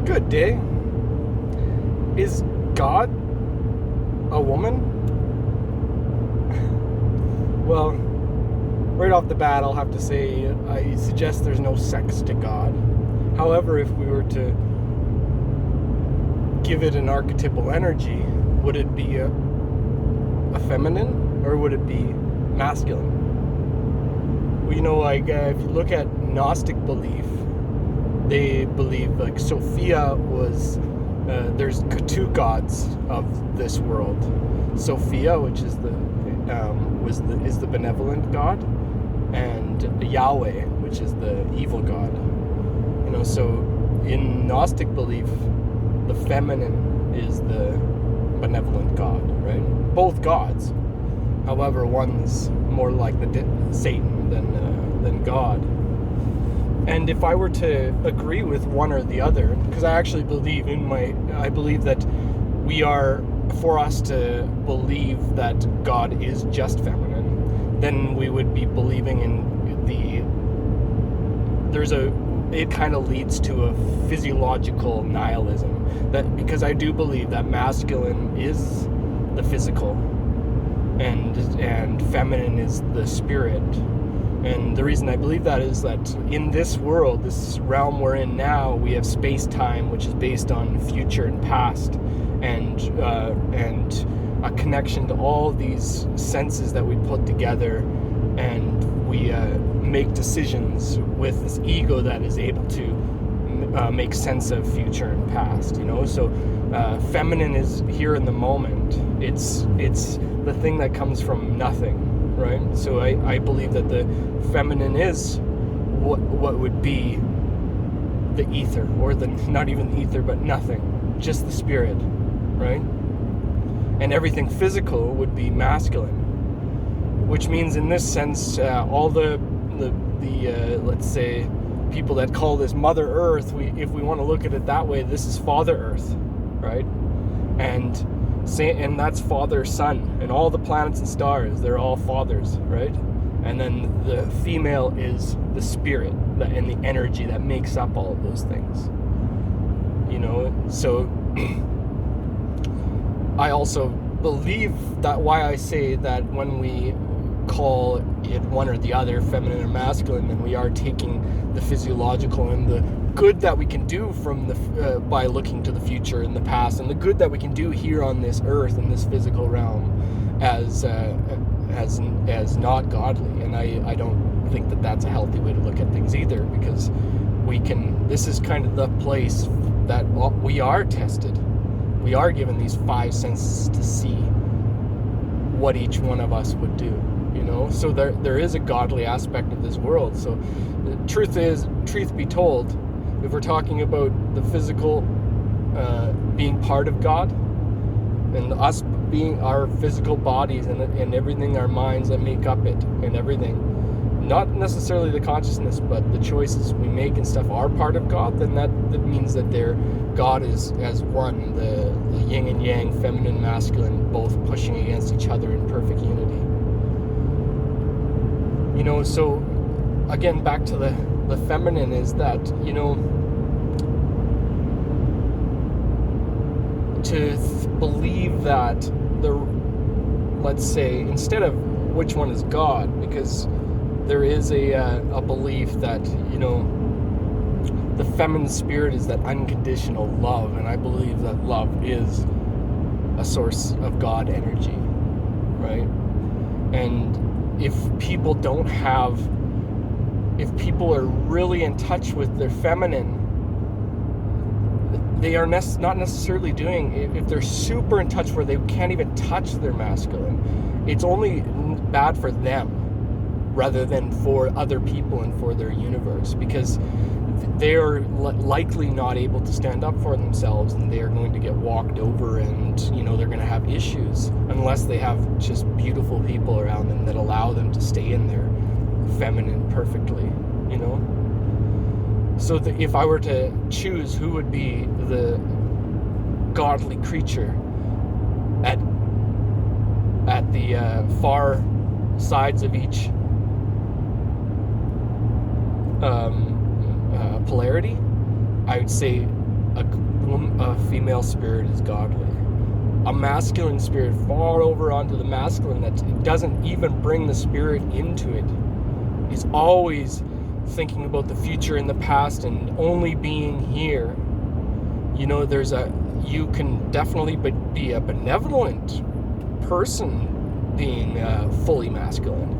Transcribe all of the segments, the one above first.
Good day. Is God a woman? Well, right off the bat, I'll have to say I suggest there's no sex to God. However, if we were to give it an archetypal energy, would it be a feminine or would it be masculine? Well, if you look at Gnostic belief, they believe like Sophia was there's two gods of this world. Sophia, which is the benevolent god, and Yahweh, which is the evil god. So in Gnostic belief, the feminine is the benevolent god, right? Both gods. However, one's more like Satan than God. And if I were to agree with one or the other, because I actually believe that for us to believe that God is just feminine, then we would be believing in it kind of leads to a physiological nihilism. Because I do believe that masculine is the physical and feminine is the spirit. And the reason I believe that is that in this world, this realm we're in now, we have space-time, which is based on future and past, and a connection to all these senses that we put together, and we make decisions with this ego that is able to make sense of future and past. So feminine is here in the moment. It's the thing that comes from nothing. Right, so I believe that the feminine is what would be the ether, or not even the ether, but nothing, just the spirit, right? And everything physical would be masculine, which means in this sense, all the let's say people that call this Mother Earth, if we want to look at it that way, this is Father Earth, right? And that's Father, Son, and all the planets and stars, they're all fathers, right? And then the female is the spirit and the energy that makes up all of those things. So I also believe that why I say that when we call it one or the other, feminine or masculine, then we are taking the physiological and the good that we can do by looking to the future and the past, and the good that we can do here on this earth in this physical realm as not godly. And I don't think that that's a healthy way to look at things either, because this is kind of the place that we are tested. We are given these five senses to see what each one of us would do. So there is a godly aspect of this world. So the truth be told, if we're talking about the physical being part of God, and us being our physical bodies and everything, our minds that make up it and everything, not necessarily the consciousness, but the choices we make and stuff are part of God, then that means that God is as one, the yin and yang, feminine, masculine, both pushing against each other in perfect unity. So again, back to the feminine is that, believe that let's say, instead of which one is God, because there is a belief that, the feminine spirit is that unconditional love, and I believe that love is a source of God energy, right? And if people are really in touch with their feminine, they are not necessarily if they're super in touch where they can't even touch their masculine, it's only bad for them rather than for other people and for their universe, because they are likely not able to stand up for themselves, and they are going to get walked over, and they're going to have issues unless they have just beautiful people around them that allow them to stay in their feminine perfectly. So if I were to choose who would be the godly creature at the far sides of each polarity, I would say a female spirit is godly. A masculine spirit far over onto the masculine that doesn't even bring the spirit into it, is always thinking about the future and the past and only being here. You know, you can definitely be a benevolent person being fully masculine.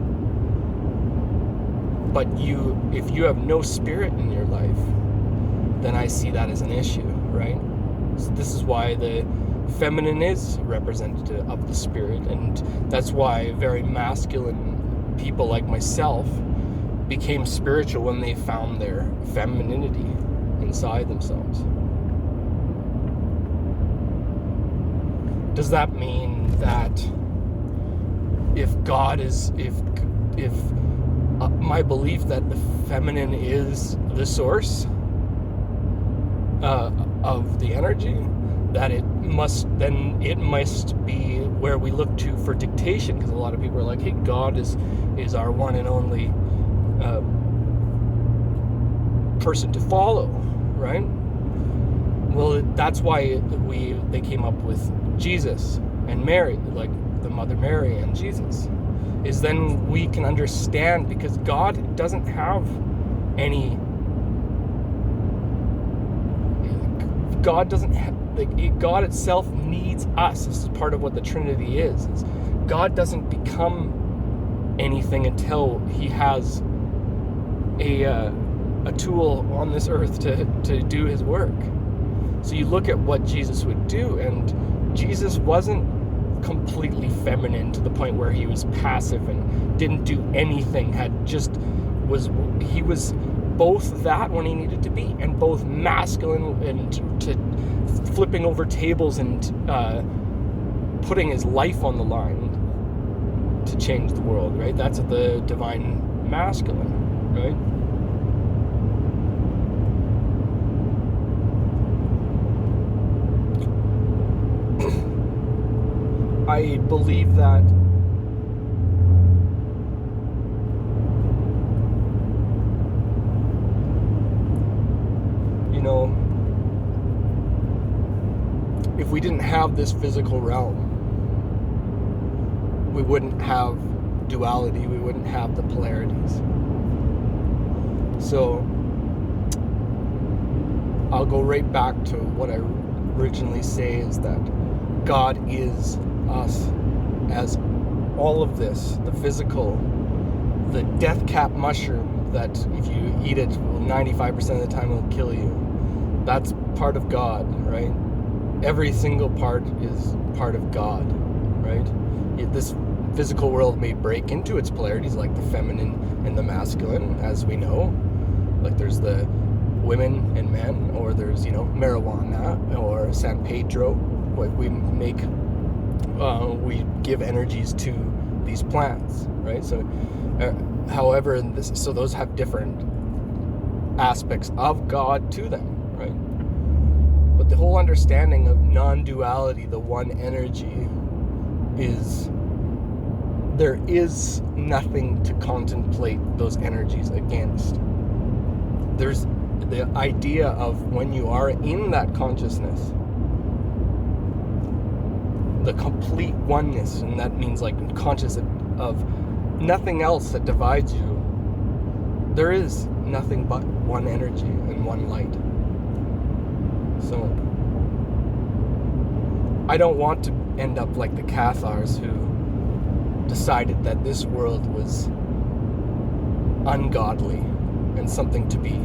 But if you have no spirit in your life, then I see that as an issue, right? So this is why the feminine is representative of the spirit, and that's why very masculine people like myself became spiritual when they found their femininity inside themselves. Does that mean that if my belief that the feminine is the source of the energy, that it must be where we look to for dictation? Because a lot of people are like, hey, God is our one and only person to follow, right? Well, that's why they came up with Jesus and Mary, like the Mother Mary and Jesus, is then we can understand, because God doesn't have any, God itself needs us. This is part of what the Trinity is God doesn't become anything until he has a tool on this earth to do his work. So you look at what Jesus would do, and Jesus wasn't completely feminine to the point where he was passive and didn't do anything, he was both that when he needed to be, and both masculine and to flipping over tables and putting his life on the line to change the world, right? That's the divine masculine, right? I believe that if we didn't have this physical realm, we wouldn't have duality, we wouldn't have the polarities. So I'll go right back to what I originally say, is that God is us as all of this, the physical, the death cap mushroom that if you eat it, 95% of the time it'll kill you. That's part of God, right? Every single part is part of God, right? This physical world may break into its polarities, like the feminine and the masculine, as we know. Like there's the women and men, or there's, marijuana or San Pedro. We give energies to these plants, right? So, however, so those have different aspects of God to them, right? But the whole understanding of non-duality, the one energy, is there is nothing to contemplate those energies against. There's the idea of when you are in that consciousness, the complete oneness, and that means like conscious of nothing else that divides you. There is nothing but one energy and one light. So I don't want to end up like the Cathars, who decided that this world was ungodly and something to be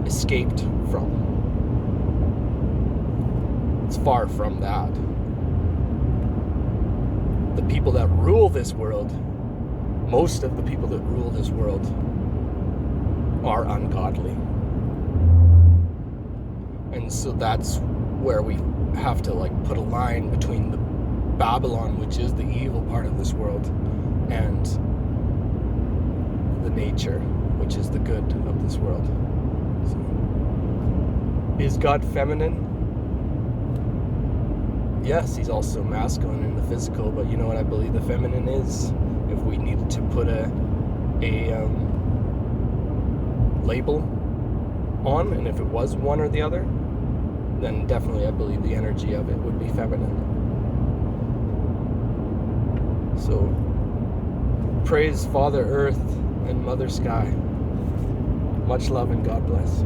escaped from. It's far from that. The people that rule this world, most of the people that rule this world, are ungodly. And so that's where we have to put a line between the Babylon, which is the evil part of this world, and the nature, which is the good of this world. So, is God feminine? Yes, he's also masculine in the physical, but you know what I believe the feminine is? If we needed to put a label on, and if it was one or the other, then definitely I believe the energy of it would be feminine. So praise Father Earth and Mother Sky. Much love and God bless.